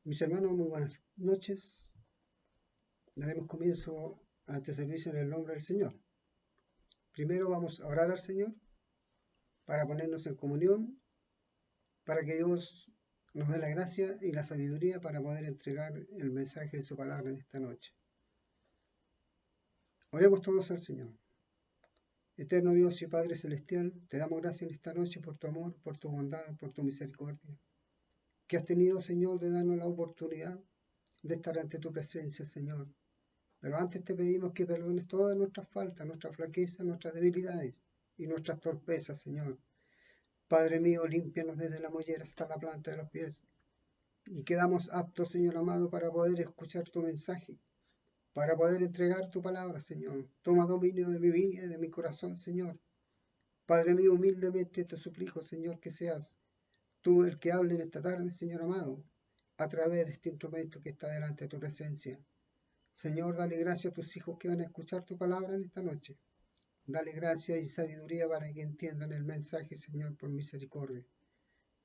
Mis hermanos, muy buenas noches. Daremos comienzo a este servicio en el nombre del Señor. Primero vamos a orar al Señor para ponernos en comunión, para que Dios nos dé la gracia y la sabiduría para poder entregar el mensaje de su palabra en esta noche. Oremos todos al Señor. Eterno Dios y Padre Celestial, te damos gracias en esta noche por tu amor, por tu bondad, por tu misericordia, que has tenido, Señor, de darnos la oportunidad de estar ante tu presencia, Señor. Pero antes te pedimos que perdones todas nuestras faltas, nuestras flaquezas, nuestras debilidades y nuestras torpezas, Señor. Padre mío, límpianos desde la mollera hasta la planta de los pies. Y quedamos aptos, Señor amado, para poder escuchar tu mensaje, para poder entregar tu palabra, Señor. Toma dominio de mi vida y de mi corazón, Señor. Padre mío, humildemente te suplico, Señor, que seas tú el que hable en esta tarde, Señor amado, a través de este instrumento que está delante de tu presencia. Señor, dale gracia a tus hijos que van a escuchar tu palabra en esta noche. Dale gracia y sabiduría para que entiendan el mensaje, Señor, por misericordia.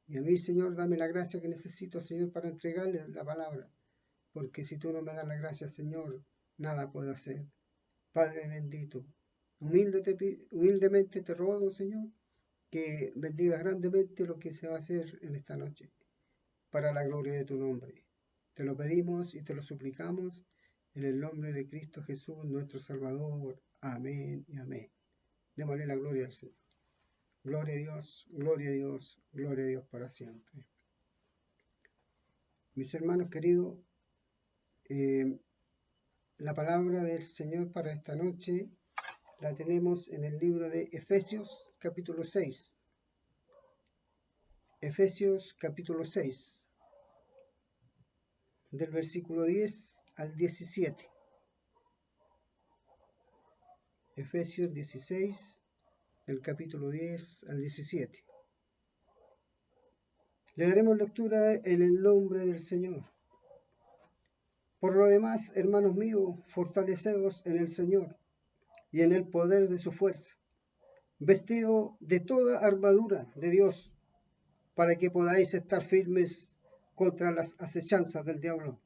Y a mí, Señor, dame la gracia que necesito, Señor, para entregarle la palabra. Porque si tú no me das la gracia, Señor, nada puedo hacer. Padre bendito, humildemente te ruego, Señor, que bendigas grandemente lo que se va a hacer en esta noche, para la gloria de tu nombre. Te lo pedimos y te lo suplicamos en el nombre de Cristo Jesús, nuestro Salvador. Amén y amén. Démosle la gloria al Señor. Gloria a Dios, gloria a Dios, gloria a Dios para siempre. Mis hermanos queridos, la palabra del Señor para esta noche la tenemos en el libro de Efesios capítulo 6. Efesios capítulo 6, del versículo 10 al 17. Efesios 16, del capítulo 10 al 17. Le daremos lectura en el nombre del Señor. Por lo demás, hermanos míos, fortaleceos en el Señor y en el poder de su fuerza, vestido de toda armadura de Dios, para que podáis estar firmes contra las acechanzas del diablo.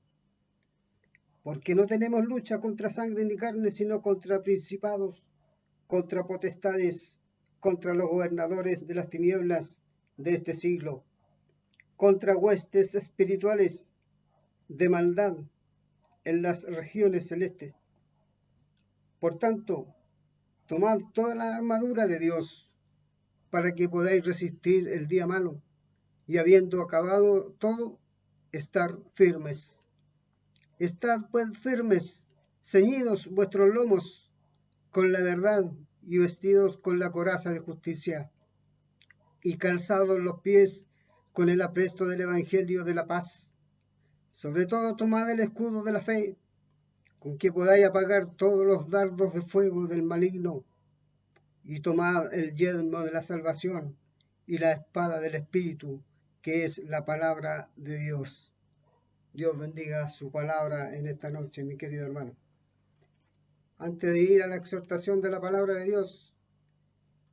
Porque no tenemos lucha contra sangre ni carne, sino contra principados, contra potestades, contra los gobernadores de las tinieblas de este siglo, contra huestes espirituales de maldad en las regiones celestes. Por tanto, tomad toda la armadura de Dios, para que podáis resistir el día malo, y habiendo acabado todo, estar firmes. Estad pues firmes, ceñidos vuestros lomos con la verdad y vestidos con la coraza de justicia, y calzados los pies con el apresto del evangelio de la paz. Sobre todo tomad el escudo de la fe, con que podáis apagar todos los dardos de fuego del maligno, y tomad el yelmo de la salvación y la espada del Espíritu, que es la palabra de Dios. Dios bendiga su palabra en esta noche, mi querido hermano. Antes de ir a la exhortación de la palabra de Dios,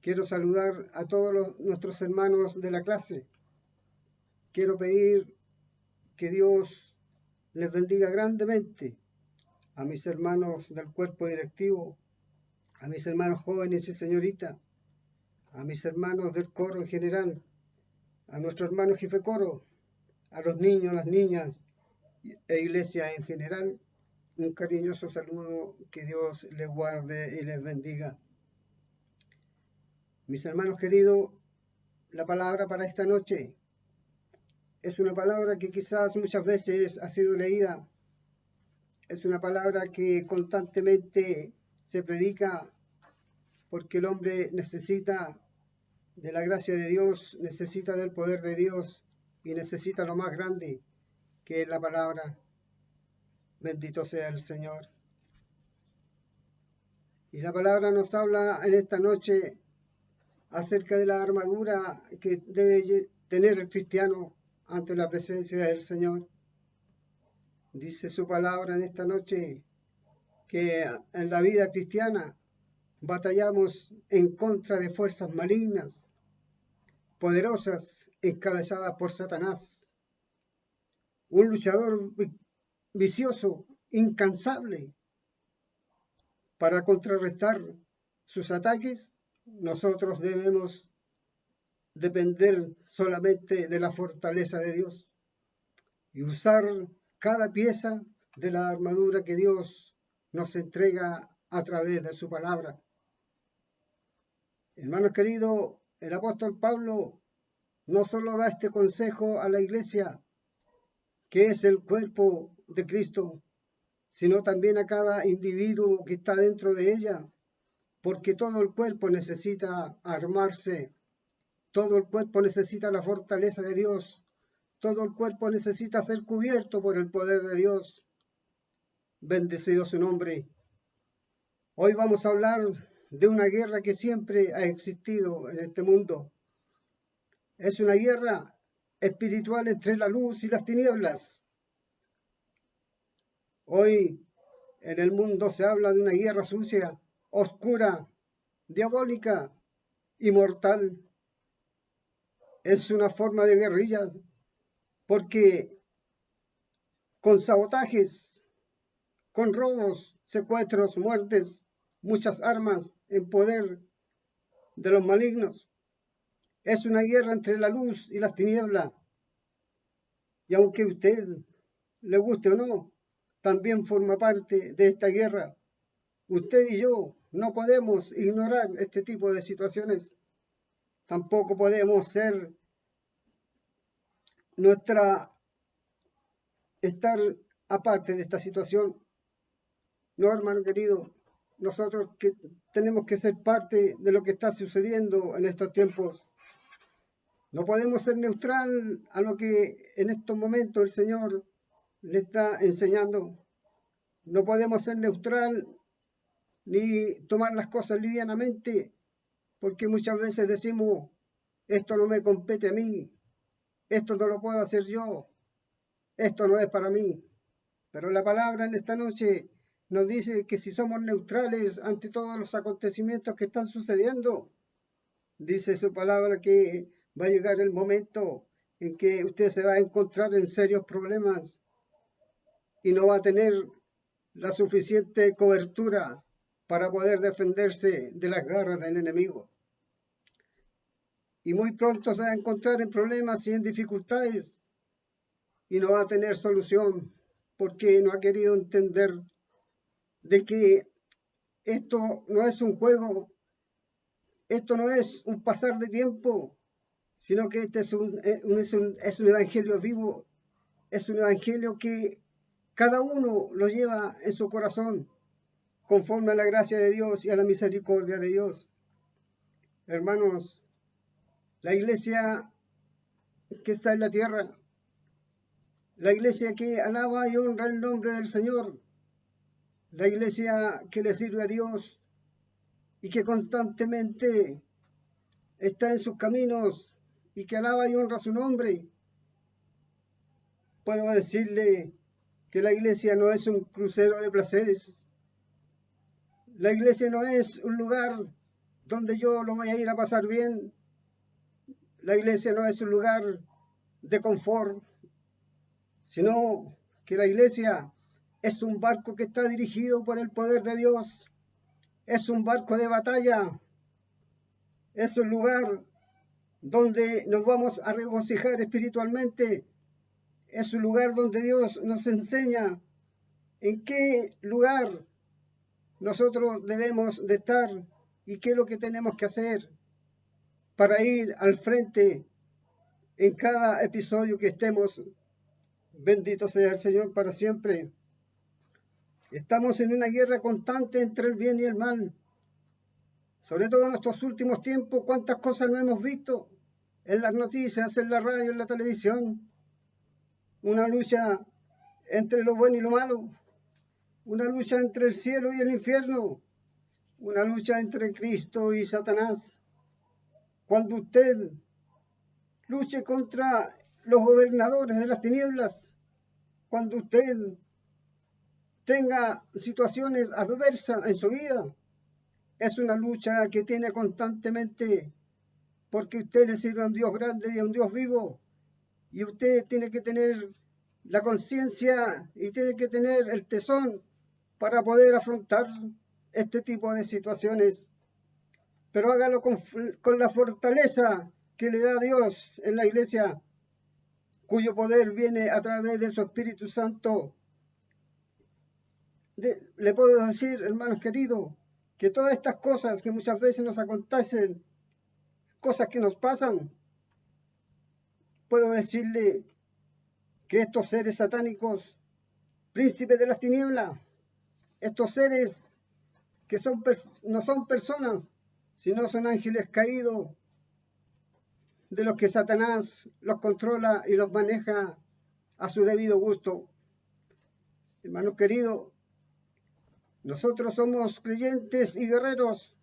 quiero saludar a todos nuestros hermanos de la clase. Quiero pedir que Dios les bendiga grandemente a mis hermanos del cuerpo directivo, a mis hermanos jóvenes y señoritas, a mis hermanos del coro en general, a nuestro hermano jefe coro, a los niños, las niñas e iglesia en general, un cariñoso saludo, que Dios les guarde y les bendiga. Mis hermanos queridos, la palabra para esta noche es una palabra que quizás muchas veces ha sido leída, es una palabra que constantemente se predica, porque el hombre necesita de la gracia de Dios, necesita del poder de Dios y necesita lo más grande, que es la palabra. Bendito sea el Señor. Y la palabra nos habla en esta noche acerca de la armadura que debe tener el cristiano ante la presencia del Señor. Dice su palabra en esta noche que en la vida cristiana batallamos en contra de fuerzas malignas, poderosas, encabezadas por Satanás. un luchador vicioso, incansable. Para contrarrestar sus ataques, nosotros debemos depender solamente de la fortaleza de Dios y usar cada pieza de la armadura que Dios nos entrega a través de su palabra. Hermanos queridos, el apóstol Pablo no solo da este consejo a la iglesia, que es el cuerpo de Cristo, sino también a cada individuo que está dentro de ella, porque todo el cuerpo necesita armarse, todo el cuerpo necesita la fortaleza de Dios, todo el cuerpo necesita ser cubierto por el poder de Dios. Bendecido su nombre. Hoy vamos a hablar de una guerra que siempre ha existido en este mundo. Es una guerra espiritual entre la luz y las tinieblas. Hoy en el mundo se habla de una guerra sucia, oscura, diabólica y mortal. Es una forma de guerrilla porque con sabotajes, con robos, secuestros, muertes, muchas armas en poder de los malignos. Es una guerra entre la luz y las tinieblas. Y aunque a usted le guste o no, también forma parte de esta guerra. Usted y yo no podemos ignorar este tipo de situaciones. Tampoco podemos estar aparte de esta situación. No, hermano querido, nosotros tenemos que ser parte de lo que está sucediendo en estos tiempos. No podemos ser neutral a lo que en estos momentos el Señor le está enseñando. No podemos ser neutral ni tomar las cosas livianamente, porque muchas veces decimos, esto no me compete a mí, esto no lo puedo hacer yo, esto no es para mí. Pero la palabra en esta noche nos dice que si somos neutrales ante todos los acontecimientos que están sucediendo, dice su palabra que va a llegar el momento en que usted se va a encontrar en serios problemas y no va a tener la suficiente cobertura para poder defenderse de las garras del enemigo. Y muy pronto se va a encontrar en problemas y en dificultades y no va a tener solución porque no ha querido entender de que esto no es un juego, esto no es un pasar de tiempo, sino que este es un evangelio vivo, es un evangelio que cada uno lo lleva en su corazón, conforme a la gracia de Dios y a la misericordia de Dios. Hermanos, la iglesia que está en la tierra, la iglesia que alaba y honra el nombre del Señor, la iglesia que le sirve a Dios y que constantemente está en sus caminos y que alaba y honra su nombre, puedo decirle que la iglesia no es un crucero de placeres. La iglesia no es un lugar donde yo lo voy a ir a pasar bien. La iglesia no es un lugar de confort, sino que la iglesia es un barco que está dirigido por el poder de Dios. Es un barco de batalla. Es un lugar donde nos vamos a regocijar espiritualmente. Es un lugar donde Dios nos enseña en qué lugar nosotros debemos de estar y qué es lo que tenemos que hacer para ir al frente en cada episodio que estemos. Bendito sea el Señor para siempre. Estamos en una guerra constante entre el bien y el mal. Sobre todo en estos últimos tiempos, cuántas cosas no hemos visto en las noticias, en la radio, en la televisión. Una lucha entre lo bueno y lo malo. Una lucha entre el cielo y el infierno. Una lucha entre Cristo y Satanás. Cuando usted luche contra los gobernadores de las tinieblas, cuando usted tenga situaciones adversas en su vida, es una lucha que tiene constantemente, porque usted le sirve a un Dios grande y a un Dios vivo, y usted tiene que tener la conciencia y tiene que tener el tesón para poder afrontar este tipo de situaciones. Pero hágalo con la fortaleza que le da Dios en la iglesia, cuyo poder viene a través de su Espíritu Santo. Le puedo decir, hermanos queridos, que todas estas cosas que muchas veces nos acontecen, cosas que nos pasan, puedo decirle que estos seres satánicos, príncipes de las tinieblas, estos seres que no son personas, sino son ángeles caídos, de los que Satanás los controla y los maneja a su debido gusto. Hermanos queridos, nosotros somos creyentes y guerreros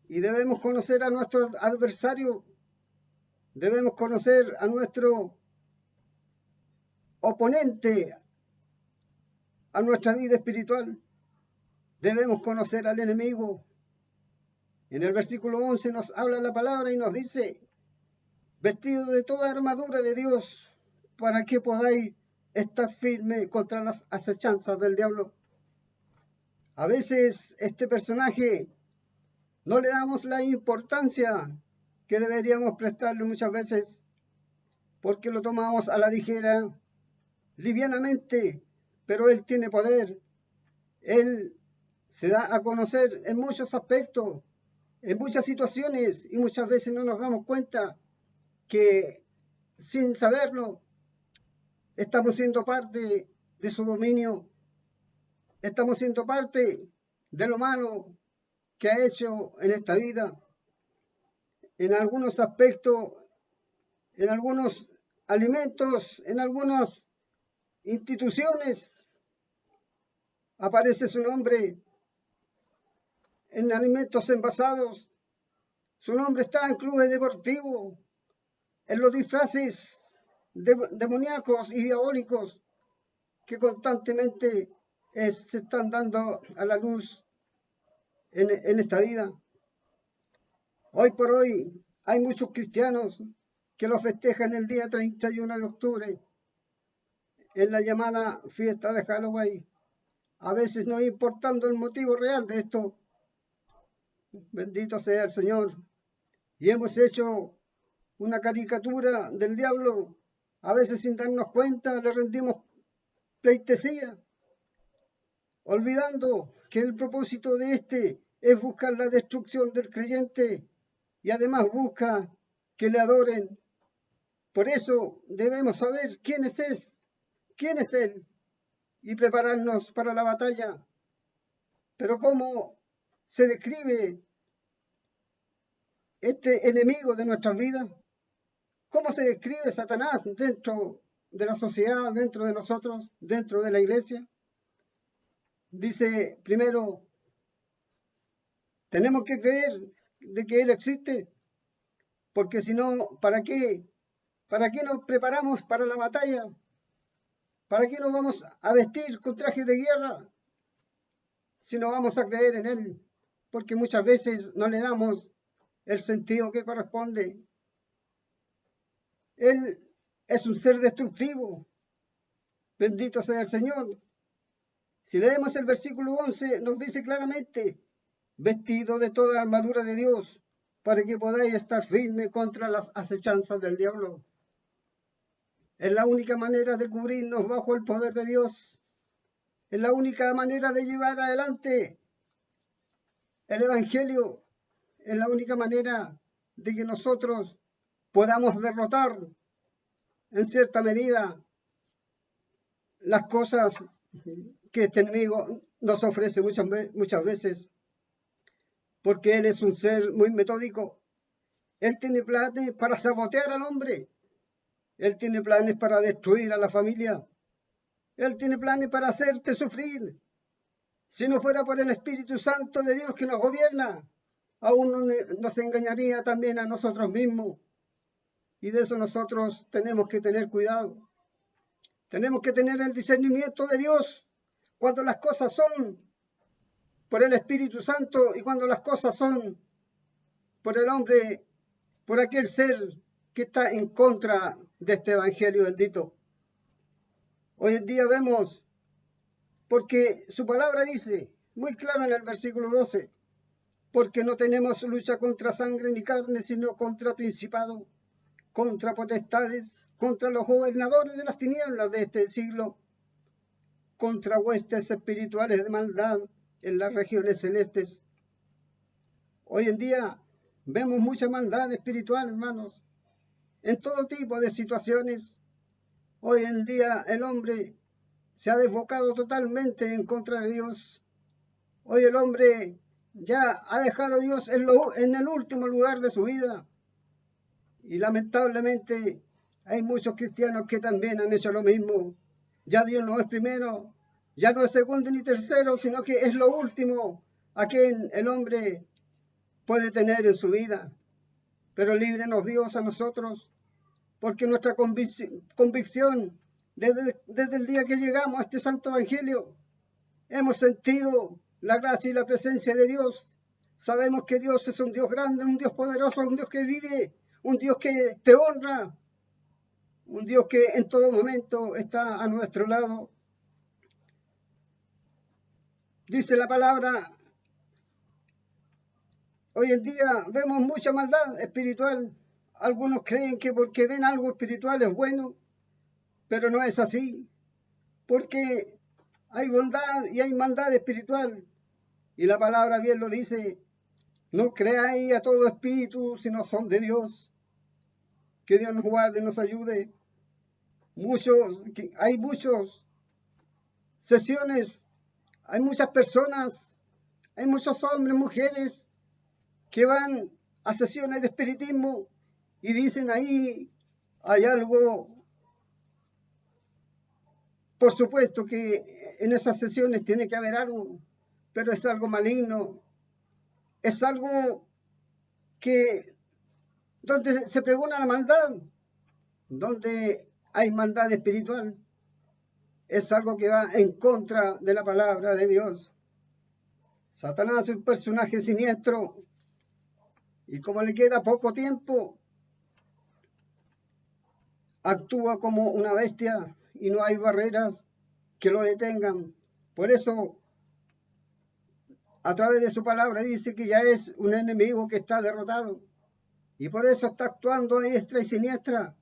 y debemos conocer a nuestro adversario, debemos conocer a nuestro oponente, a nuestra vida espiritual, debemos conocer al enemigo. En el versículo 11 nos habla la palabra y nos dice, vestido de toda armadura de Dios, para que podáis estar firme contra las acechanzas del diablo. A veces este personaje no le damos la importancia que deberíamos prestarle muchas veces, porque lo tomamos a la ligera, livianamente, pero él tiene poder. Él se da a conocer en muchos aspectos, en muchas situaciones, y muchas veces no nos damos cuenta que sin saberlo estamos siendo parte de su dominio, estamos siendo parte de lo malo que ha hecho en esta vida, en algunos aspectos, en algunos alimentos, en algunas instituciones aparece su nombre, en alimentos envasados, su nombre está en clubes deportivos, en los disfraces demoníacos y diabólicos que constantemente se están dando a la luz en esta vida. Hoy por hoy hay muchos cristianos que lo festejan el día 31 de octubre, en la llamada fiesta de Halloween, a veces no importando el motivo real de esto. Bendito sea el Señor. Y hemos hecho una caricatura del diablo, a veces sin darnos cuenta le rendimos pleitesía, olvidando que el propósito de este es buscar la destrucción del creyente y además busca que le adoren. Por eso debemos saber quién es Él y prepararnos para la batalla. Pero ¿cómo se describe este enemigo de nuestras vidas? ¿Cómo se describe Satanás dentro de la sociedad, dentro de nosotros, dentro de la iglesia? Dice primero, tenemos que creer de que Él existe, porque si no, ¿para qué? ¿Para qué nos preparamos para la batalla? ¿Para qué nos vamos a vestir con trajes de guerra si no vamos a creer en Él? Porque muchas veces no le damos el sentido que corresponde. Él es un ser destructivo. Bendito sea el Señor. Si leemos el versículo 11, nos dice claramente, vestido de toda armadura de Dios, para que podáis estar firme contra las acechanzas del diablo. Es la única manera de cubrirnos bajo el poder de Dios. Es la única manera de llevar adelante el Evangelio. Es la única manera de que nosotros podamos derrotar en cierta medida las cosas que este enemigo nos ofrece muchas veces, porque él es un ser muy metódico. Él tiene planes para sabotear al hombre, él tiene planes para destruir a la familia, él tiene planes para hacerte sufrir. Si no fuera por el Espíritu Santo de Dios que nos gobierna, aún nos engañaría también a nosotros mismos. Y de eso nosotros tenemos que tener cuidado. Tenemos que tener el discernimiento de Dios cuando las cosas son por el Espíritu Santo y cuando las cosas son por el hombre, por aquel ser que está en contra de este Evangelio bendito. Hoy en día vemos, porque su palabra dice, muy claro en el versículo 12, porque no tenemos lucha contra sangre ni carne, sino contra principados, contra potestades, contra los gobernadores de las tinieblas de este siglo, contra huestes espirituales de maldad en las regiones celestes. Hoy en día vemos mucha maldad espiritual, hermanos, en todo tipo de situaciones. Hoy en día el hombre se ha desbocado totalmente en contra de Dios. Hoy el hombre ya ha dejado a Dios en el último lugar de su vida. Y lamentablemente hay muchos cristianos que también han hecho lo mismo. Ya Dios no es primero, ya no es segundo ni tercero, sino que es lo último a quien el hombre puede tener en su vida. Pero líbrenos Dios a nosotros, porque nuestra convicción desde el día que llegamos a este santo evangelio, hemos sentido la gracia y la presencia de Dios. Sabemos que Dios es un Dios grande, un Dios poderoso, un Dios que vive, un Dios que te honra, un Dios que en todo momento está a nuestro lado. Dice la palabra, hoy en día vemos mucha maldad espiritual. Algunos creen que porque ven algo espiritual es bueno, pero no es así, porque hay bondad y hay maldad espiritual. Y la palabra bien lo dice, no creáis a todo espíritu si no son de Dios. Que Dios nos guarde y nos ayude. Hay muchas sesiones, hay muchas personas, hay muchos hombres, mujeres que van a sesiones de espiritismo y dicen ahí hay algo. Por supuesto que en esas sesiones tiene que haber algo, pero es algo maligno, es algo que donde se pregona la maldad, donde hay maldad espiritual, es algo que va en contra de la palabra de Dios. Satanás es un personaje siniestro y como le queda poco tiempo, actúa como una bestia y no hay barreras que lo detengan. Por eso, a través de su palabra dice que ya es un enemigo que está derrotado y por eso está actuando a diestra y siniestra.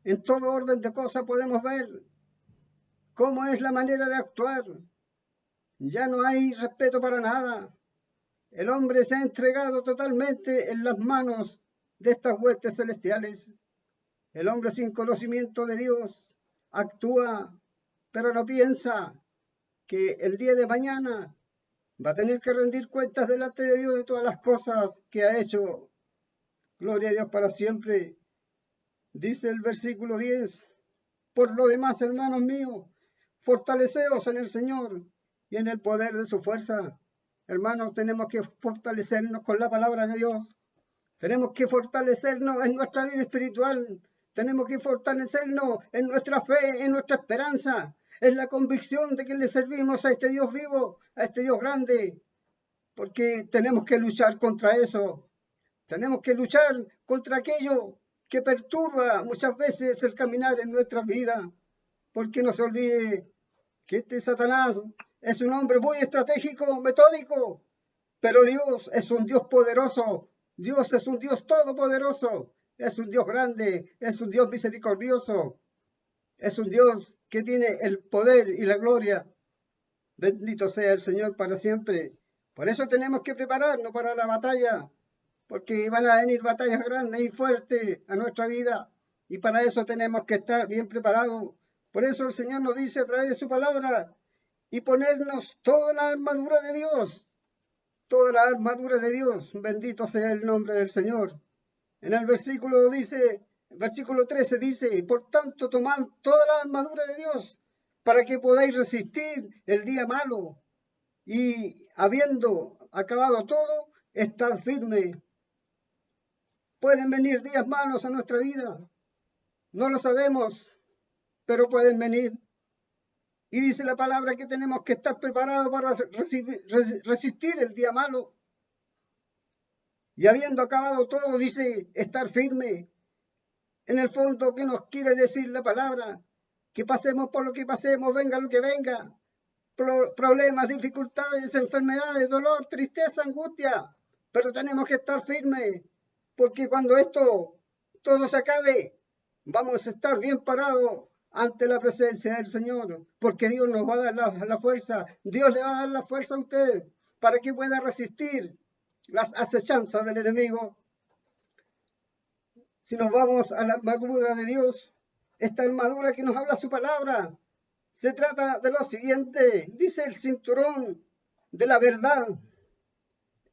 En todo orden de cosas podemos ver cómo es la manera de actuar. Ya no hay respeto para nada. El hombre se ha entregado totalmente en las manos de estas huestes celestiales. El hombre sin conocimiento de Dios actúa, pero no piensa que el día de mañana va a tener que rendir cuentas delante de Dios de todas las cosas que ha hecho. Gloria a Dios para siempre. Dice el versículo 10, por lo demás, hermanos míos, fortaleceos en el Señor y en el poder de su fuerza. Hermanos, tenemos que fortalecernos con la palabra de Dios. Tenemos que fortalecernos en nuestra vida espiritual. Tenemos que fortalecernos en nuestra fe, en nuestra esperanza, en la convicción de que le servimos a este Dios vivo, a este Dios grande. Porque tenemos que luchar contra eso. Tenemos que luchar contra aquello que perturba muchas veces el caminar en nuestras vidas. Porque no se olvide que este Satanás es un hombre muy estratégico, metódico, pero Dios es un Dios poderoso, Dios es un Dios todopoderoso, es un Dios grande, es un Dios misericordioso, es un Dios que tiene el poder y la gloria. Bendito sea el Señor para siempre. Por eso tenemos que prepararnos para la batalla, porque van a venir batallas grandes y fuertes a nuestra vida, y para eso tenemos que estar bien preparados. Por eso el Señor nos dice a través de su palabra, y ponernos toda la armadura de Dios, toda la armadura de Dios, bendito sea el nombre del Señor. En el versículo 13 dice, por tanto tomad toda la armadura de Dios para que podáis resistir el día malo y habiendo acabado todo, estad firme. Pueden venir días malos a nuestra vida, no lo sabemos, pero pueden venir. Y dice la palabra que tenemos que estar preparados para resistir el día malo. Y habiendo acabado todo, dice estar firme. En el fondo, ¿qué nos quiere decir la palabra? que pasemos por lo que pasemos, venga lo que venga, problemas, dificultades, enfermedades, dolor, tristeza, angustia, pero tenemos que estar firmes, porque cuando esto todo se acabe, vamos a estar bien parados ante la presencia del Señor, porque Dios nos va a dar la fuerza, Dios le va a dar la fuerza a usted para que pueda resistir las acechanzas del enemigo. Si nos vamos a la armadura de Dios, esta armadura que nos habla su palabra, se trata de lo siguiente, dice el cinturón de la verdad.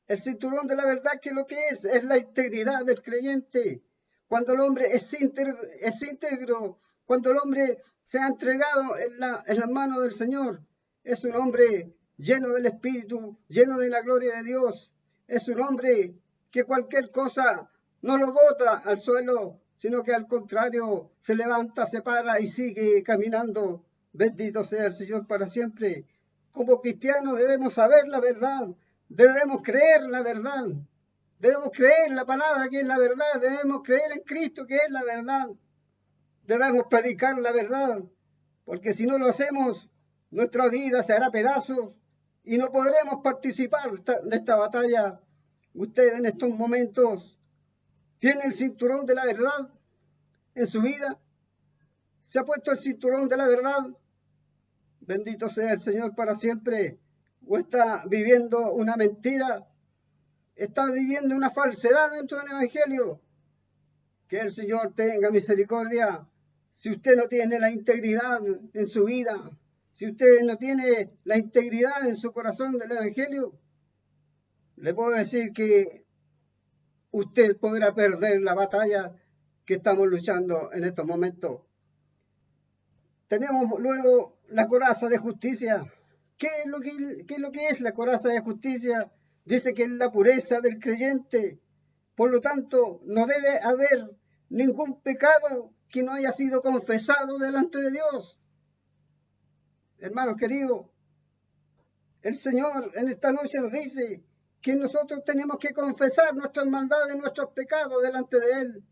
El cinturón de la verdad, que lo que es la integridad del creyente. Cuando el hombre es íntegro, cuando el hombre se ha entregado en las manos del Señor, es un hombre lleno del Espíritu, lleno de la gloria de Dios. Es un hombre que cualquier cosa no lo bota al suelo, sino que al contrario se levanta, se para y sigue caminando. Bendito sea el Señor para siempre. Como cristianos debemos saber la verdad, debemos creer la verdad, debemos creer la palabra que es la verdad, debemos creer en Cristo que es la verdad, debemos predicar la verdad, porque si no lo hacemos, nuestra vida se hará pedazos y no podremos participar de esta batalla. Usted en estos momentos tiene el cinturón de la verdad en su vida, se ha puesto el cinturón de la verdad. Bendito sea el Señor para siempre. O está viviendo una mentira, está viviendo una falsedad dentro del Evangelio. Que el Señor tenga misericordia. Si usted no tiene la integridad en su vida, si usted no tiene la integridad en su corazón del Evangelio, le puedo decir que usted podrá perder la batalla que estamos luchando en estos momentos. Tenemos luego la coraza de justicia. ¿Qué es lo que es la coraza de justicia? Dice que es la pureza del creyente. Por lo tanto, no debe haber ningún pecado que no haya sido confesado delante de Dios. Hermanos queridos, el Señor en esta noche nos dice que nosotros tenemos que confesar nuestras maldades, nuestros pecados delante de Él.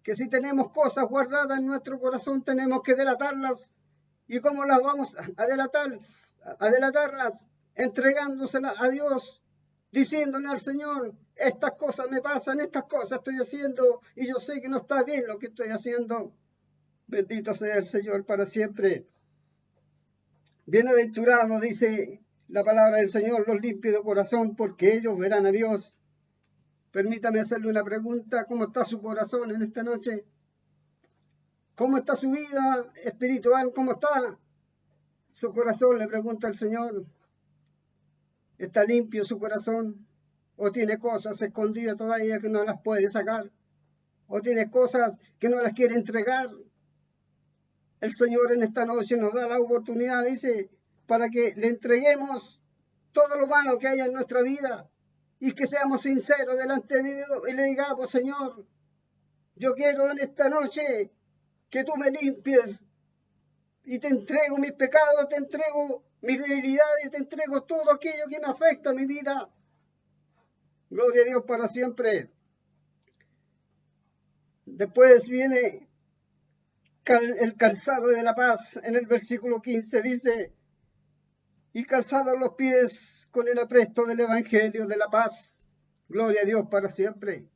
Que si tenemos cosas guardadas en nuestro corazón, tenemos que delatarlas. ¿Y cómo las vamos a delatar? A delatarlas entregándoselas a Dios, diciéndole al Señor, estas cosas me pasan, estas cosas estoy haciendo y yo sé que no está bien lo que estoy haciendo. Bendito sea el Señor para siempre. Bienaventurados, dice la palabra del Señor, los limpios de corazón, porque ellos verán a Dios. Permítame hacerle una pregunta. ¿Cómo está su corazón en esta noche? ¿Cómo está su vida espiritual? ¿Cómo está su corazón? Le pregunta el Señor. ¿Está limpio su corazón? ¿O tiene cosas escondidas todavía que no las puede sacar? ¿O tiene cosas que no las quiere entregar? El Señor en esta noche nos da la oportunidad, dice, para que le entreguemos todo lo malo que haya en nuestra vida y que seamos sinceros delante de Dios y le digamos, Señor, yo quiero en esta noche que tú me limpies y te entrego mis pecados, te entrego mis debilidades, te entrego todo aquello que me afecta a mi vida. Gloria a Dios para siempre. Después viene el calzado de la paz. En el versículo 15 dice, y calzados los pies con el apresto del Evangelio de la paz. Gloria a Dios para siempre.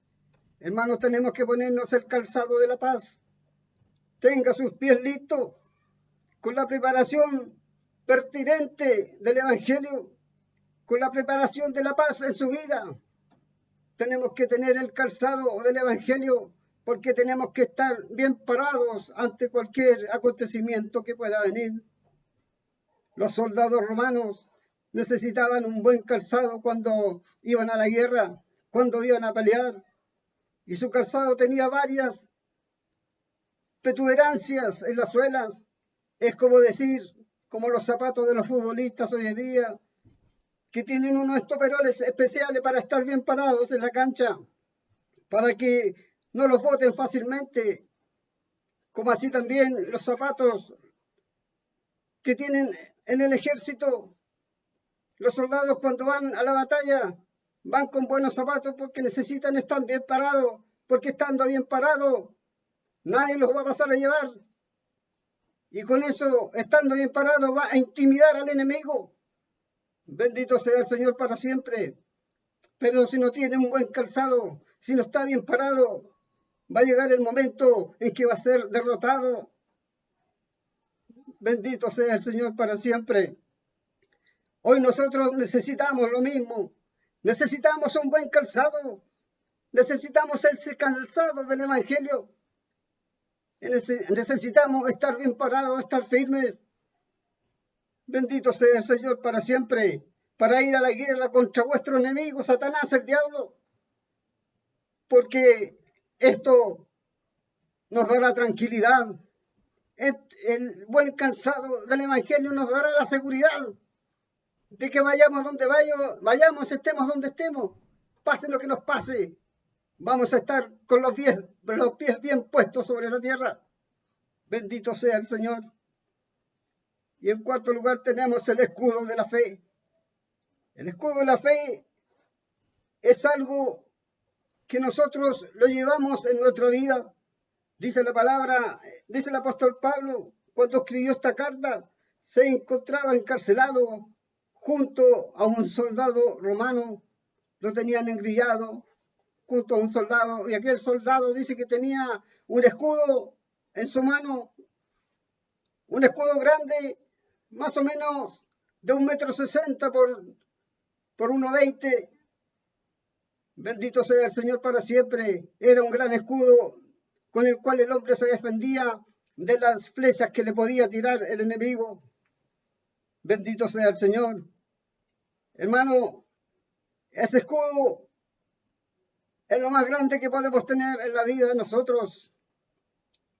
Hermanos, tenemos que ponernos el calzado de la paz. Tenga sus pies listos con la preparación pertinente del Evangelio, con la preparación de la paz en su vida. Tenemos que tener el calzado del Evangelio porque tenemos que estar bien parados ante cualquier acontecimiento que pueda venir. Los soldados romanos necesitaban un buen calzado cuando iban a la guerra, cuando iban a pelear, y su calzado tenía varias protuberancias en las suelas. Es como decir, como los zapatos de los futbolistas hoy en día, que tienen unos estoperoles especiales para estar bien parados en la cancha, para que no los boten fácilmente, como así también los zapatos que tienen en el ejército. Los soldados cuando van a la batalla van con buenos zapatos porque necesitan estar bien parados, porque estando bien parados nadie los va a pasar a llevar. Y con eso, estando bien parado, va a intimidar al enemigo. Bendito sea el Señor para siempre. Pero si no tiene un buen calzado, si no está bien parado, va a llegar el momento en que va a ser derrotado. Bendito sea el Señor para siempre. Hoy nosotros necesitamos lo mismo. Necesitamos un buen calzado. Necesitamos el calzado del Evangelio. Necesitamos estar bien parados, estar firmes. Bendito sea el Señor para siempre, para ir a la guerra contra vuestro enemigo, Satanás, el diablo. Porque esto nos dará tranquilidad. El buen calzado del Evangelio nos dará la seguridad de que vayamos donde vayamos, estemos donde estemos, pase lo que nos pase, vamos a estar con los pies bien puestos sobre la tierra. Bendito sea el Señor. Y en cuarto lugar tenemos el escudo de la fe. El escudo de la fe es algo que nosotros lo llevamos en nuestra vida. Dice la palabra, dice el apóstol Pablo, cuando escribió esta carta, se encontraba encarcelado junto a un soldado romano, lo tenían engrillado junto a un soldado, y aquel soldado dice que tenía un escudo en su mano, un escudo grande, más o menos de 1,60 m por 1,20 m. Bendito sea el Señor para siempre. Era un gran escudo con el cual el hombre se defendía de las flechas que le podía tirar el enemigo. Bendito sea el Señor. Hermano, ese escudo es lo más grande que podemos tener en la vida de nosotros.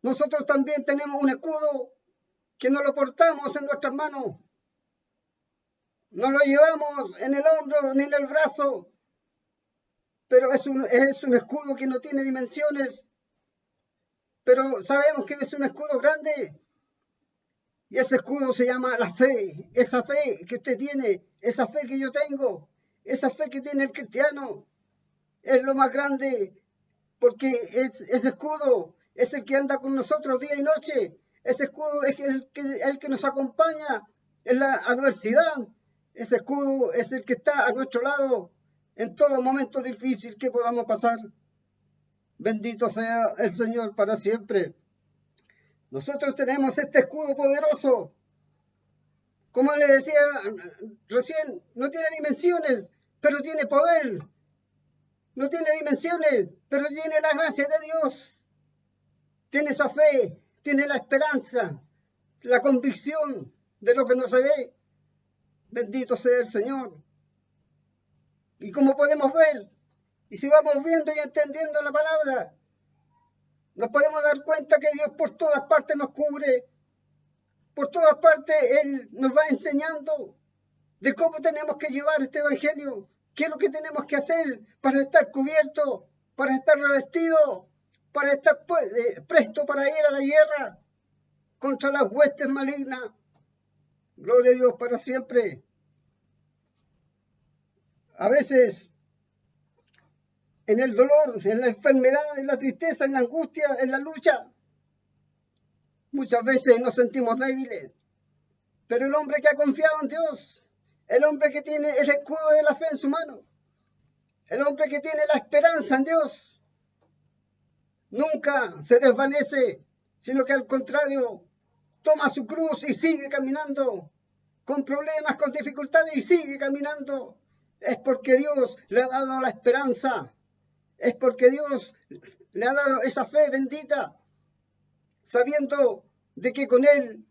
Nosotros también tenemos un escudo que no lo portamos en nuestras manos. No lo llevamos en el hombro ni en el brazo. Pero es un escudo que no tiene dimensiones. Pero sabemos que es un escudo grande. Y ese escudo se llama la fe. Esa fe que usted tiene, esa fe que yo tengo, esa fe que tiene el cristiano, es lo más grande. Porque ese escudo es el que anda con nosotros día y noche. Ese escudo es el que nos acompaña en la adversidad. Ese escudo es el que está a nuestro lado en todo momento difícil que podamos pasar. Bendito sea el Señor para siempre. Nosotros tenemos este escudo poderoso. Como le decía recién, no tiene dimensiones, pero tiene poder. No tiene dimensiones, pero tiene la gracia de Dios. Tiene esa fe, tiene la esperanza, la convicción de lo que no se ve. Bendito sea el Señor. Y como podemos ver, y si vamos viendo y entendiendo la palabra, nos podemos dar cuenta que Dios por todas partes nos cubre. Por todas partes Él nos va enseñando de cómo tenemos que llevar este evangelio, qué es lo que tenemos que hacer para estar cubiertos, para estar revestidos, para estar presto para ir a la guerra contra las huestes malignas. Gloria a Dios para siempre. A veces, en el dolor, en la enfermedad, en la tristeza, en la angustia, en la lucha, muchas veces nos sentimos débiles. Pero el hombre que ha confiado en Dios, el hombre que tiene el escudo de la fe en su mano, el hombre que tiene la esperanza en Dios, nunca se desvanece, sino que al contrario, toma su cruz y sigue caminando, con problemas, con dificultades, y sigue caminando. Es porque Dios le ha dado la esperanza, es porque Dios le ha dado esa fe bendita, sabiendo de que con Él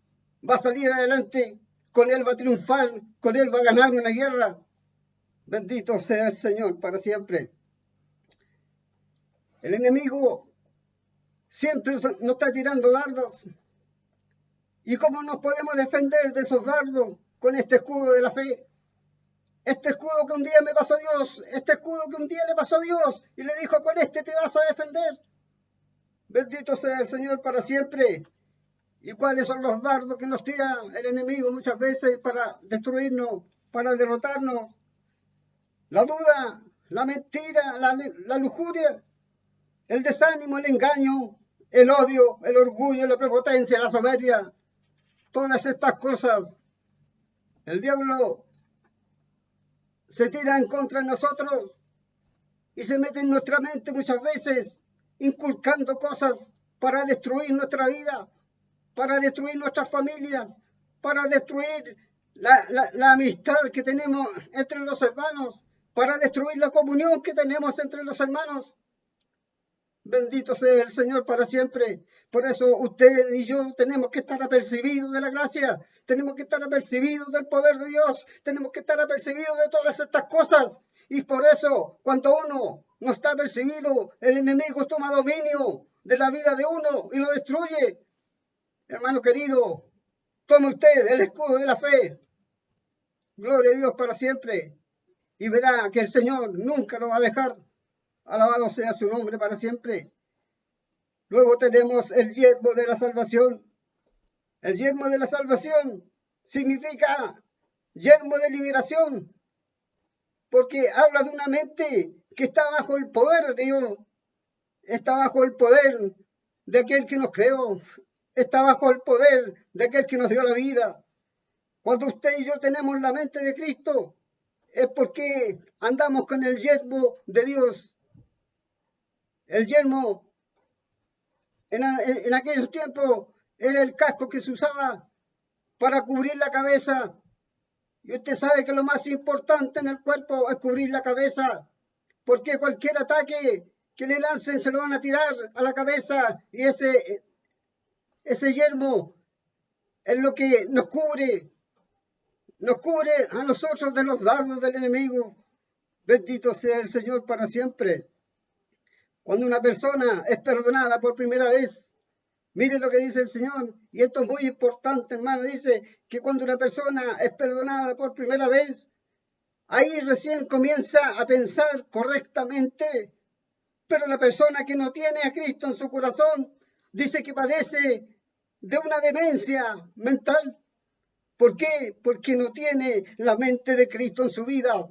va a salir adelante, con Él va a triunfar, con Él va a ganar una guerra. Bendito sea el Señor para siempre. El enemigo siempre nos está tirando dardos. ¿Y cómo nos podemos defender de esos dardos? Con este escudo de la fe. Este escudo que un día me pasó Dios, este escudo que un día le pasó Dios y le dijo, con este te vas a defender. Bendito sea el Señor para siempre. ¿Y cuáles son los dardos que nos tira el enemigo muchas veces para destruirnos, para derrotarnos? La duda, la mentira, la lujuria, el desánimo, el engaño, el odio, el orgullo, la prepotencia, la soberbia. todas estas cosas, el diablo se tira en contra de nosotros y se mete en nuestra mente muchas veces, inculcando cosas para destruir nuestra vida, para destruir nuestras familias, para destruir la amistad que tenemos entre los hermanos, para destruir la comunión que tenemos entre los hermanos. Bendito sea el Señor para siempre. Por eso usted y yo tenemos que estar apercibidos de la gracia, tenemos que estar apercibidos del poder de Dios, tenemos que estar apercibidos de todas estas cosas. Y por eso, cuando uno no está apercibido, el enemigo toma dominio de la vida de uno y lo destruye. Hermano querido, tome usted el escudo de la fe. Gloria a Dios para siempre. Y verá que el Señor nunca lo va a dejar. Alabado sea su nombre para siempre. Luego tenemos el yelmo de la salvación. El yelmo de la salvación significa yelmo de liberación, porque habla de una mente que está bajo el poder de Dios, está bajo el poder de aquel que nos creó, está bajo el poder de aquel que nos dio la vida. Cuando usted y yo tenemos la mente de Cristo, es porque andamos con el yelmo de Dios. El yelmo en aquellos tiempos era el casco que se usaba para cubrir la cabeza. Y usted sabe que lo más importante en el cuerpo es cubrir la cabeza, porque cualquier ataque que le lancen se lo van a tirar a la cabeza, y ese yelmo es lo que nos cubre a nosotros de los dardos del enemigo. Bendito sea el Señor para siempre. Cuando una persona es perdonada por primera vez, mire lo que dice el Señor, y esto es muy importante, hermano. Dice que cuando una persona es perdonada por primera vez, ahí recién comienza a pensar correctamente. Pero la persona que no tiene a Cristo en su corazón, dice que padece de una demencia mental. ¿Por qué? Porque no tiene la mente de Cristo en su vida.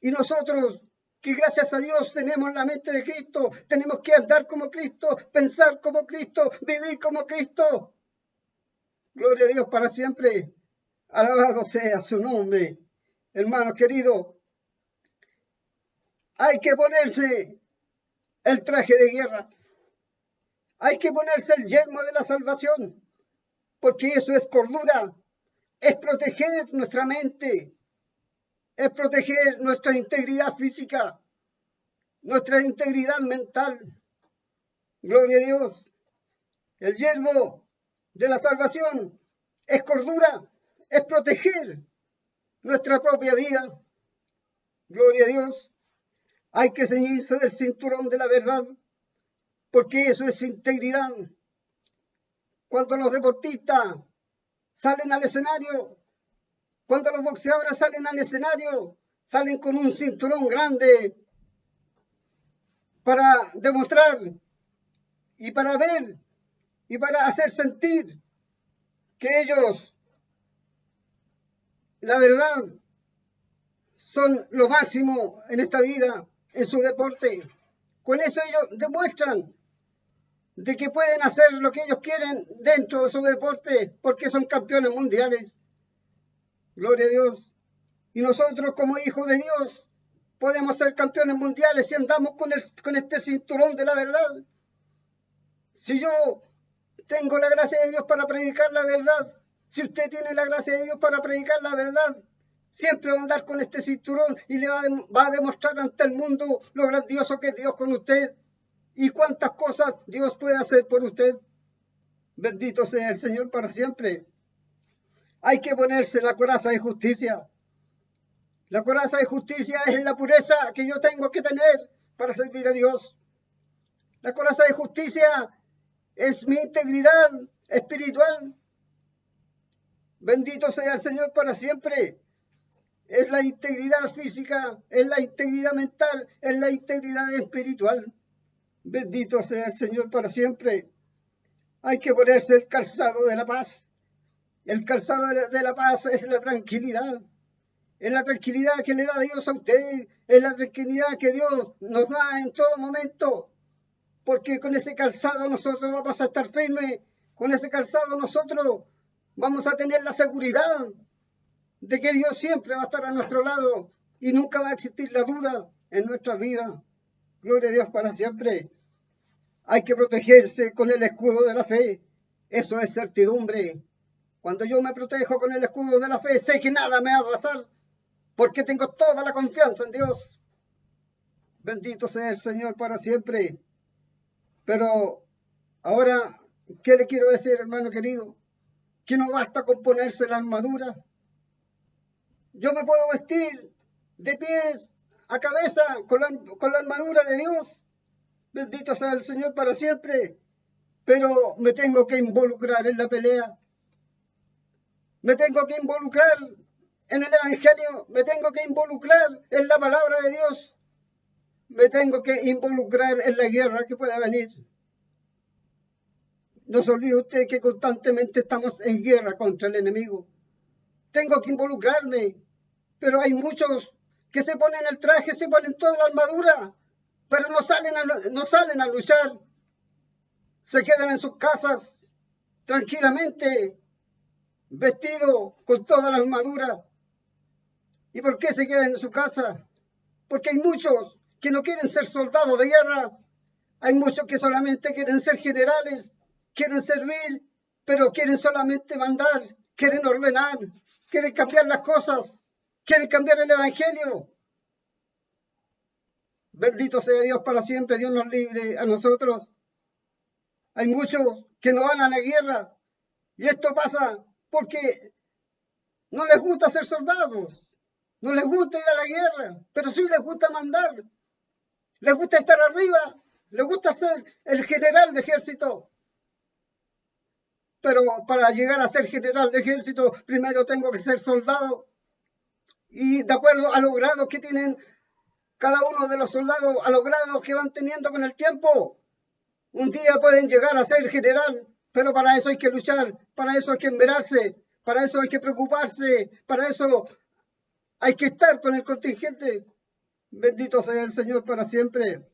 Y nosotros, que gracias a Dios tenemos la mente de Cristo, tenemos que andar como Cristo, pensar como Cristo, vivir como Cristo. Gloria a Dios para siempre. Alabado sea su nombre. Hermanos queridos, hay que ponerse el traje de guerra. Hay que ponerse el yelmo de la salvación, porque eso es cordura, es proteger nuestra mente, es proteger nuestra integridad física, nuestra integridad mental. Gloria a Dios. El yelmo de la salvación es cordura, es proteger nuestra propia vida. Gloria a Dios. Hay que ceñirse del cinturón de la verdad, porque eso es integridad. Cuando los deportistas salen al escenario, cuando los boxeadores salen al escenario, salen con un cinturón grande para demostrar y para ver y para hacer sentir que ellos, la verdad, son lo máximo en esta vida, en su deporte. Con eso ellos demuestran de que pueden hacer lo que ellos quieren dentro de su deporte, porque son campeones mundiales. Gloria a Dios. Y nosotros como hijos de Dios podemos ser campeones mundiales si andamos con este cinturón de la verdad. Si yo tengo la gracia de Dios para predicar la verdad, si usted tiene la gracia de Dios para predicar la verdad, siempre va a andar con este cinturón y le va a demostrar ante el mundo lo grandioso que es Dios con usted y cuántas cosas Dios puede hacer por usted. Bendito sea el Señor para siempre. Hay que ponerse la coraza de justicia. La coraza de justicia es la pureza que yo tengo que tener para servir a Dios. La coraza de justicia es mi integridad espiritual. Bendito sea el Señor para siempre. Es la integridad física, es la integridad mental, es la integridad espiritual. Bendito sea el Señor para siempre. Hay que ponerse el calzado de la paz. El calzado de la paz es la tranquilidad. Es la tranquilidad que le da Dios a usted. Es la tranquilidad que Dios nos da en todo momento. Porque con ese calzado nosotros vamos a estar firmes. Con ese calzado nosotros Vamos a tener la seguridad de que Dios siempre va a estar a nuestro lado y nunca va a existir la duda en nuestra vida. Gloria a Dios para siempre. Hay que protegerse con el escudo de la fe. Eso es certidumbre. Cuando yo me protejo con el escudo de la fe, sé que nada me va a pasar, porque tengo toda la confianza en Dios. Bendito sea el Señor para siempre. Pero ahora, ¿qué le quiero decir, hermano querido? Que no basta con ponerse la armadura. Yo me puedo vestir de pies a cabeza con la armadura de Dios. Bendito sea el Señor para siempre. Pero me tengo que involucrar en la pelea. Me tengo que involucrar en el Evangelio. Me tengo que involucrar en la palabra de Dios. Me tengo que involucrar en la guerra que pueda venir. No se olvide usted que constantemente estamos en guerra contra el enemigo. Tengo que involucrarme. Pero hay muchos que se ponen el traje, se ponen toda la armadura, pero no salen a luchar. Se quedan en sus casas tranquilamente, vestidos con toda la armadura. ¿Y por qué se quedan en su casa? Porque hay muchos que no quieren ser soldados de guerra. Hay muchos que solamente quieren ser generales, quieren servir, pero quieren solamente mandar, quieren ordenar, quieren cambiar las cosas, quieren cambiar el Evangelio. Bendito sea Dios para siempre, Dios nos libre a nosotros. Hay muchos que no van a la guerra y esto pasa porque no les gusta ser soldados, no les gusta ir a la guerra, pero sí les gusta mandar, les gusta estar arriba, les gusta ser el general de ejército. Pero para llegar a ser general de ejército, primero tengo que ser soldado. Y de acuerdo a los grados que tienen cada uno de los soldados, a los grados que van teniendo con el tiempo, un día pueden llegar a ser general, pero para eso hay que luchar, para eso hay que enverarse, para eso hay que preocuparse, para eso hay que estar con el contingente. Bendito sea el Señor para siempre.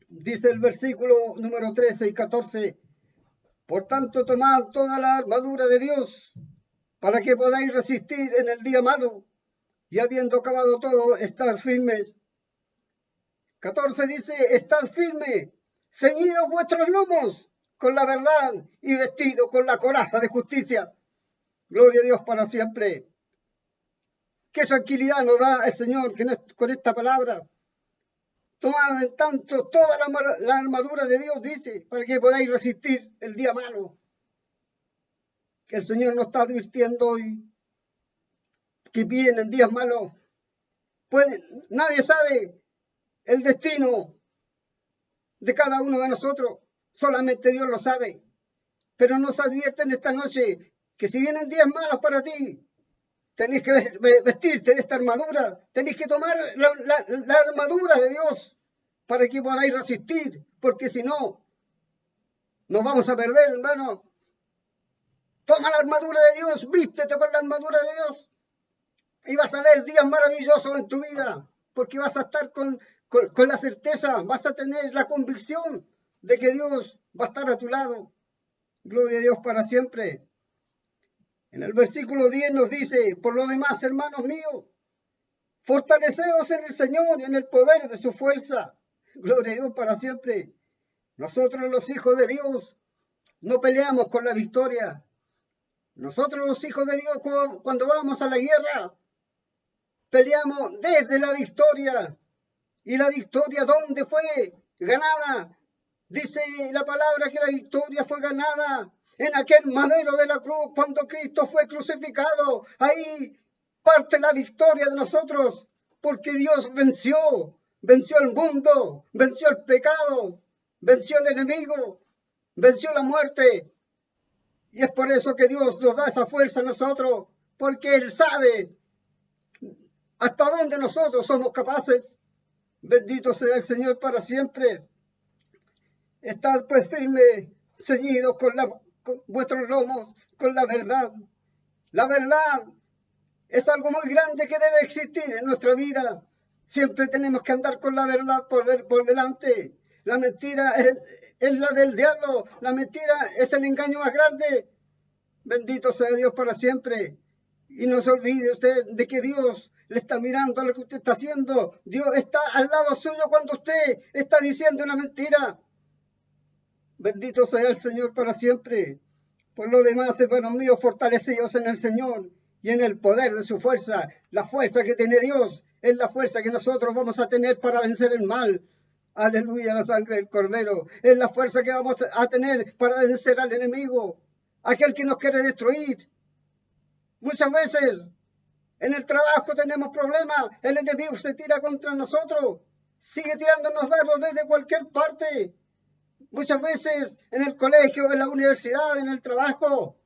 Dice el versículo número 13 y 14. Por tanto, tomad toda la armadura de Dios, para que podáis resistir en el día malo, y habiendo acabado todo, estad firmes. 14 dice, estad firmes, ceñidos vuestros lomos con la verdad y vestidos con la coraza de justicia. Gloria a Dios para siempre. Qué tranquilidad nos da el Señor con esta palabra. Tomad en tanto toda la armadura de Dios, dice, para que podáis resistir el día malo. Que el Señor nos está advirtiendo hoy que vienen días malos. Nadie sabe el destino de cada uno de nosotros, solamente Dios lo sabe. Pero nos advierten esta noche que si vienen días malos para ti, tenéis que vestirte de esta armadura, tenéis que tomar la armadura de Dios para que podáis resistir, porque si no, nos vamos a perder, hermano. Toma la armadura de Dios, vístete con la armadura de Dios y vas a ver días maravillosos en tu vida, porque vas a estar con la certeza, vas a tener la convicción de que Dios va a estar a tu lado. Gloria a Dios para siempre. En el versículo 10 nos dice, por lo demás, hermanos míos, fortaleceos en el Señor y en el poder de su fuerza. Gloria a Dios para siempre. Nosotros los hijos de Dios no peleamos con la victoria. Nosotros los hijos de Dios cuando vamos a la guerra, peleamos desde la victoria. ¿Y la victoria dónde fue ganada? Dice la palabra que la victoria fue ganada en aquel madero de la cruz cuando Cristo fue crucificado. Ahí parte la victoria de nosotros, porque Dios venció el mundo, venció el pecado, venció el enemigo, venció la muerte. Y es por eso que Dios nos da esa fuerza a nosotros, porque Él sabe hasta dónde nosotros somos capaces. Bendito sea el Señor para siempre. Estad pues firmes, ceñidos con vuestros lomos, con la verdad. La verdad es algo muy grande que debe existir en nuestra vida. Siempre tenemos que andar con la verdad por delante. La mentira es la del diablo. La mentira es el engaño más grande. Bendito sea Dios para siempre. Y no se olvide usted de que Dios le está mirando a lo que usted está haciendo. Dios está al lado suyo cuando usted está diciendo una mentira. Bendito sea el Señor para siempre. Por lo demás, hermanos míos, fortalecidos en el Señor y en el poder de su fuerza. La fuerza que tiene Dios es la fuerza que nosotros vamos a tener para vencer el mal. Aleluya, la sangre del Cordero. Es la fuerza que vamos a tener para vencer al enemigo, aquel que nos quiere destruir. Muchas veces en el trabajo tenemos problemas, el enemigo se tira contra nosotros, sigue tirándonos dardos desde cualquier parte. Muchas veces en el colegio, en la universidad, en el trabajo,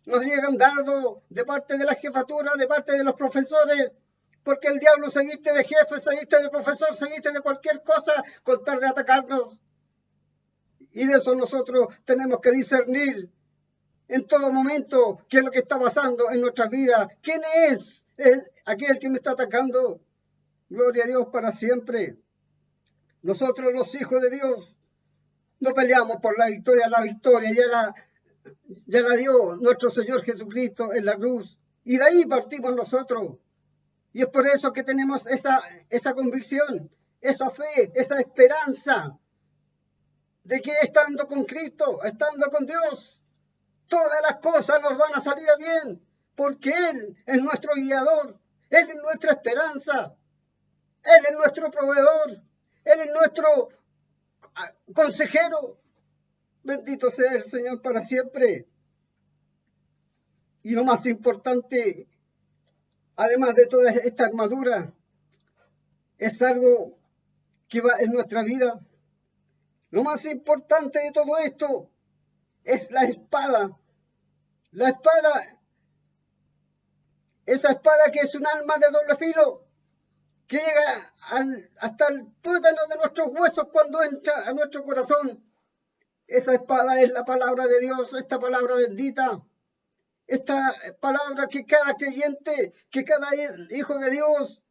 nos llegan dardos de parte de la jefatura, de parte de los profesores, porque el diablo se viste de jefe, se viste de profesor, se viste de cualquier cosa con tal de atacarnos. Y de eso nosotros tenemos que discernir en todo momento qué es lo que está pasando en nuestras vidas. ¿Quién es aquel que me está atacando? Gloria a Dios para siempre. Nosotros los hijos de Dios no peleamos por la victoria ya la dio nuestro Señor Jesucristo en la cruz. Y de ahí partimos nosotros. Y es por eso que tenemos esa convicción, esa fe, esa esperanza de que estando con Cristo, estando con Dios, todas las cosas nos van a salir a bien, porque Él es nuestro guiador, Él es nuestra esperanza, Él es nuestro proveedor, Él es nuestro consejero. Bendito sea el Señor para siempre. Y lo más importante, además de toda esta armadura, es algo que va en nuestra vida. Lo más importante de todo esto es la espada. La espada, esa espada que es un arma de doble filo, que llega hasta el tuétano de nuestros huesos cuando entra a nuestro corazón. Esa espada es la palabra de Dios, esta palabra bendita. Esta palabra que cada creyente, que cada hijo de Dios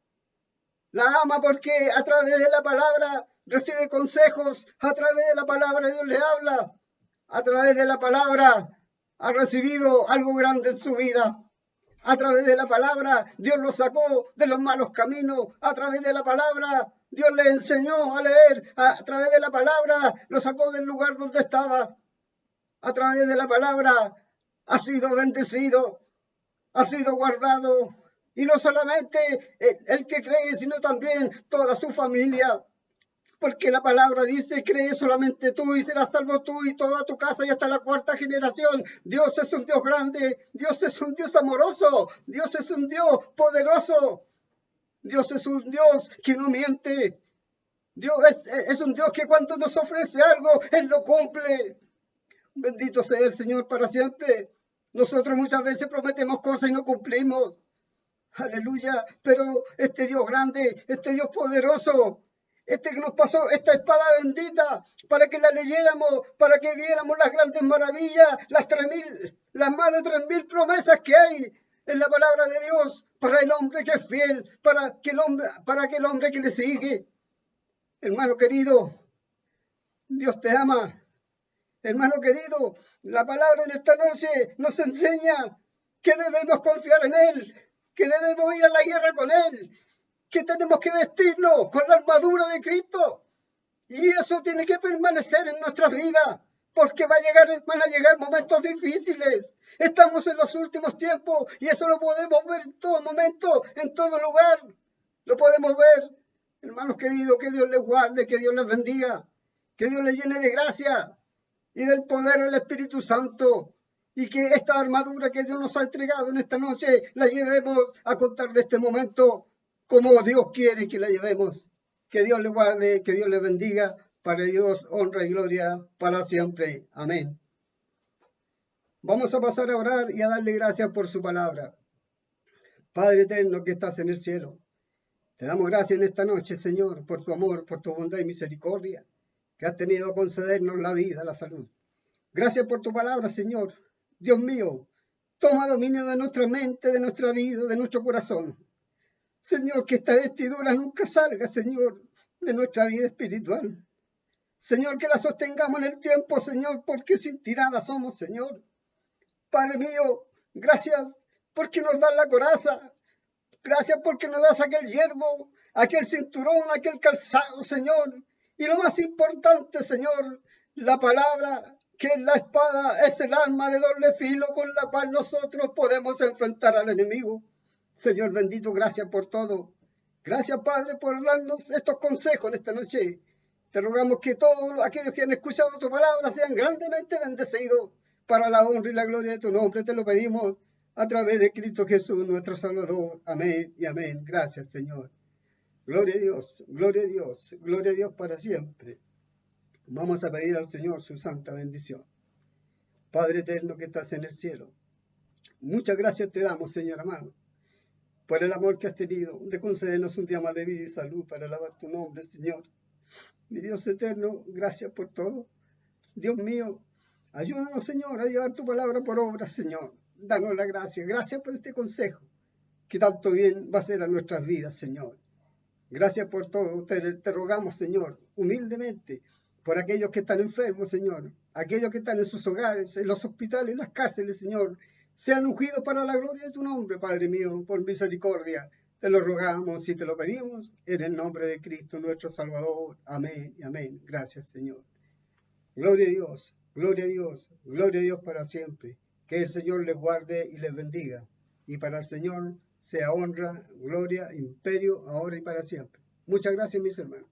la ama, porque a través de la palabra recibe consejos, a través de la palabra Dios le habla, a través de la palabra ha recibido algo grande en su vida. A través de la palabra Dios lo sacó de los malos caminos, a través de la palabra Dios le enseñó a leer, a través de la palabra lo sacó del lugar donde estaba, a través de la palabra ha sido bendecido, ha sido guardado, y no solamente el que cree, sino también toda su familia, porque la palabra dice, cree solamente tú y serás salvo tú y toda tu casa y hasta la cuarta generación. Dios es un Dios grande, Dios es un Dios amoroso, Dios es un Dios poderoso, Dios es un Dios que no miente, Dios es un Dios que cuando nos ofrece algo, Él lo cumple. Bendito sea el Señor para siempre. Nosotros muchas veces prometemos cosas y no cumplimos. Aleluya. Pero este Dios grande, este Dios poderoso, este que nos pasó esta espada bendita para que la leyéramos, para que viéramos las grandes maravillas, las más de 3000 promesas que hay en la palabra de Dios para el hombre que es fiel, para aquel hombre que le sigue. Hermano querido, Dios te ama. Hermano querido, la palabra en esta noche nos enseña que debemos confiar en Él, que debemos ir a la guerra con Él, que tenemos que vestirnos con la armadura de Cristo. Y eso tiene que permanecer en nuestras vidas, porque van a llegar momentos difíciles. Estamos en los últimos tiempos y eso lo podemos ver en todo momento, en todo lugar. Lo podemos ver. Hermanos queridos, que Dios les guarde, que Dios les bendiga, que Dios les llene de gracia y del poder del Espíritu Santo, y que esta armadura que Dios nos ha entregado en esta noche la llevemos a contar de este momento como Dios quiere que la llevemos. Que Dios le guarde, que Dios le bendiga, para Dios honra y gloria para siempre. Amén. Vamos a pasar a orar y a darle gracias por su palabra. Padre eterno que estás en el cielo, te damos gracias en esta noche, Señor, por tu amor, por tu bondad y misericordia que has tenido a concedernos la vida, la salud. Gracias por tu palabra, Señor. Dios mío, toma dominio de nuestra mente, de nuestra vida, de nuestro corazón. Señor, que esta vestidura nunca salga, Señor, de nuestra vida espiritual. Señor, que la sostengamos en el tiempo, Señor, porque sin ti nada somos, Señor. Padre mío, gracias porque nos das la coraza. Gracias porque nos das aquel yermo, aquel cinturón, aquel calzado, Señor. Y lo más importante, Señor, la palabra, que es la espada, es el arma de doble filo con la cual nosotros podemos enfrentar al enemigo. Señor bendito, gracias por todo. Gracias, Padre, por darnos estos consejos en esta noche. Te rogamos que todos aquellos que han escuchado tu palabra sean grandemente bendecidos para la honra y la gloria de tu nombre. Te lo pedimos a través de Cristo Jesús, nuestro Salvador. Amén y amén. Gracias, Señor. Gloria a Dios, gloria a Dios, gloria a Dios para siempre. Vamos a pedir al Señor su santa bendición. Padre eterno que estás en el cielo, muchas gracias te damos, Señor amado, por el amor que has tenido de concedernos un día más de vida y salud para alabar tu nombre, Señor. Mi Dios eterno, gracias por todo. Dios mío, ayúdanos, Señor, a llevar tu palabra por obra, Señor. Danos la gracia. Gracias por este consejo, que tanto bien va a hacer a nuestras vidas, Señor. Gracias por todo. Te rogamos, Señor, humildemente, por aquellos que están enfermos, Señor, aquellos que están en sus hogares, en los hospitales, en las cárceles, Señor, sean ungidos para la gloria de tu nombre, Padre mío, por misericordia. Te lo rogamos y te lo pedimos en el nombre de Cristo, nuestro Salvador. Amén y amén. Gracias, Señor. Gloria a Dios, gloria a Dios, gloria a Dios para siempre. Que el Señor les guarde y les bendiga. Y para el Señor sea honra, gloria, imperio, ahora y para siempre. Muchas gracias, mis hermanos.